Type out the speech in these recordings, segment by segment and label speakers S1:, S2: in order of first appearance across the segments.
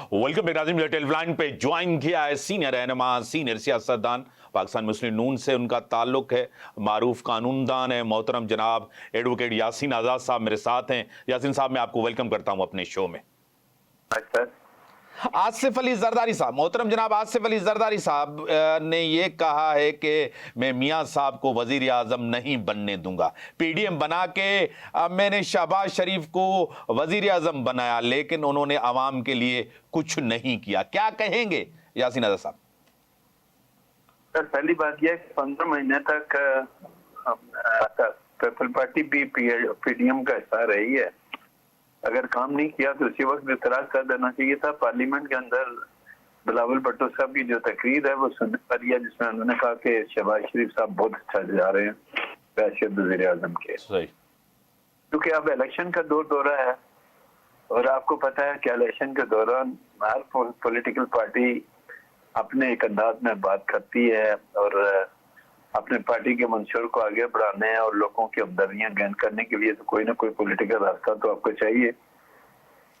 S1: Welcome नाज़रीन, television पे join किया है सीनियर रहनुमा, सीनियर सियासतदान पाकिस्तान मुस्लिम नून से उनका ताल्लुक है, मारूफ कानूनदान है, मोहतरम जनाब एडवोकेट यासीन आज़ाद साहब मेरे साथ हैं। यासीन साहब, मैं आपको वेलकम करता हूं अपने शो में।
S2: अच्छा,
S1: आसिफ अली जरदारी साहब, मोहतरम जनाब आसिफ अली जरदारी साहब ने ये कहा है कि मैं मियां साहब को वजीर आजम नहीं बनने दूंगा। पीडीएम बना के मैंने शहबाज शरीफ को वजीर आजम बनाया, लेकिन उन्होंने आवाम के लिए कुछ नहीं किया। क्या कहेंगे यासीन आज़ाद साहब?
S2: सर पहली बात यह 15 महीने तक पीपल पार्टी भी पीडीएम का हिस्सा रही है। अगर काम नहीं किया तो उसी वक्त इतराज कर देना चाहिए था। पार्लियामेंट के अंदर बिलावल भुट्टो साहब की जो तकरीर है वो सुनने वाली है, जिसमें उन्होंने कहा कि शहबाज शरीफ साहब बहुत अच्छा जा रहे हैं बैशत वज़ीर आज़म के। क्योंकि अब इलेक्शन का दौरा है और आपको पता है कि इलेक्शन के दौरान हर पॉलिटिकल पार्टी अपने एक अंदाज में बात करती है और अपने पार्टी के मंशूर को आगे बढ़ाने और लोगों की हमदर्दियां गेन करने के लिए तो कोई ना कोई पॉलिटिकल रास्ता तो आपको चाहिए।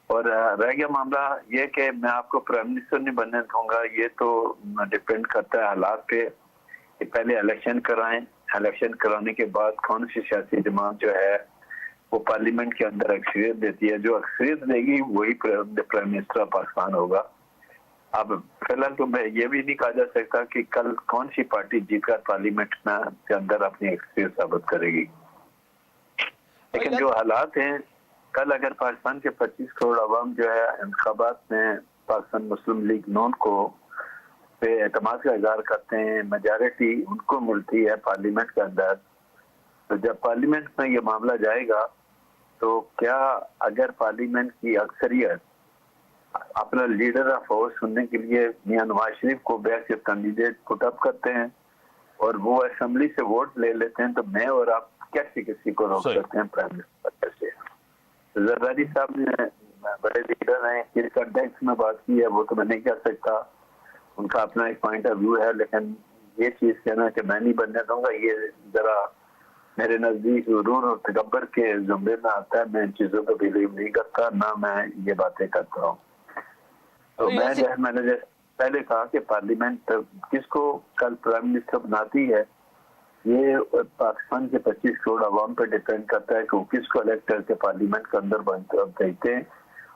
S2: और रह गया मामला ये कि मैं आपको प्राइम मिनिस्टर नहीं बनने दूंगा, ये तो डिपेंड करता है हालात पे कि पहले इलेक्शन कराएं, इलेक्शन कराने के बाद कौन सी सियासी जमात जो है वो पार्लियामेंट के अंदर अक्सरियत देती है। जो अक्सरियत देगी वही प्राइम मिनिस्टर ऑफ पाकिस्तान होगा। अब फिलहाल तो मैं ये भी नहीं कहा जा सकता कि कल कौन सी पार्टी जीतकर पार्लियामेंट के अंदर अपनी एक्सपीरियंस साबित करेगी। लेकिन जो हालात हैं, कल अगर पाकिस्तान के 25 करोड़ अवाम जो है इंतखाबात में पाकिस्तान मुस्लिम लीग नून को पे एतमाद का इजहार करते हैं, मेजॉरिटी उनको मिलती है पार्लियामेंट के अंदर, तो जब पार्लियामेंट में ये मामला जाएगा तो क्या अगर पार्लियामेंट की अक्सरियत अपना लीडर ऑफ हाउस सुनने के लिए मियां नवाज शरीफ को बैक से कैंडिडेट पुटअप करते हैं और वो असेंबली से वोट ले लेते हैं, तो मैं और आप कैसे किसी को रोक सकते हैं प्राइम मिनिस्टर से? जरदारी साहब ने बड़े लीडर हैं, किस कंटेक्स्ट में बात की है वो तो मैं नहीं कह सकता, उनका अपना एक पॉइंट ऑफ व्यू है। लेकिन ये चीज कहना कि मैं नहीं बनने दूंगा, ये जरा मेरे नजदीक गुरूर और तकब्बर के जुमरे में आता है। मैं इन चीजों को बिलीव नहीं करता, ना मैं ये बातें करता हूँ। तो मैंने जैसे पहले कहा कि पार्लियामेंट किसको कल प्राइम मिनिस्टर बनाती है ये पाकिस्तान के 25 करोड़ अवाम पर डिपेंड करता है कि वो किसको इलेक्ट करके पार्लियामेंट के अंदर भेजते हैं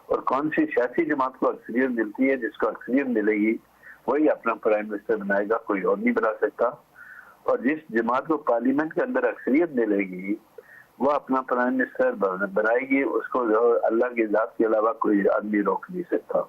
S2: और कौन सी सियासी जमात को अक्सरियत मिलती है। जिसको अक्सरियत मिलेगी वही अपना प्राइम मिनिस्टर बनाएगा, कोई और नहीं बना सकता। और जिस जमात को पार्लियामेंट के अंदर अक्सरियत मिलेगी वो अपना प्राइम मिनिस्टर बनाएगी, उसको अल्लाह की जात के अलावा कोई आदमी रोक नहीं सकता।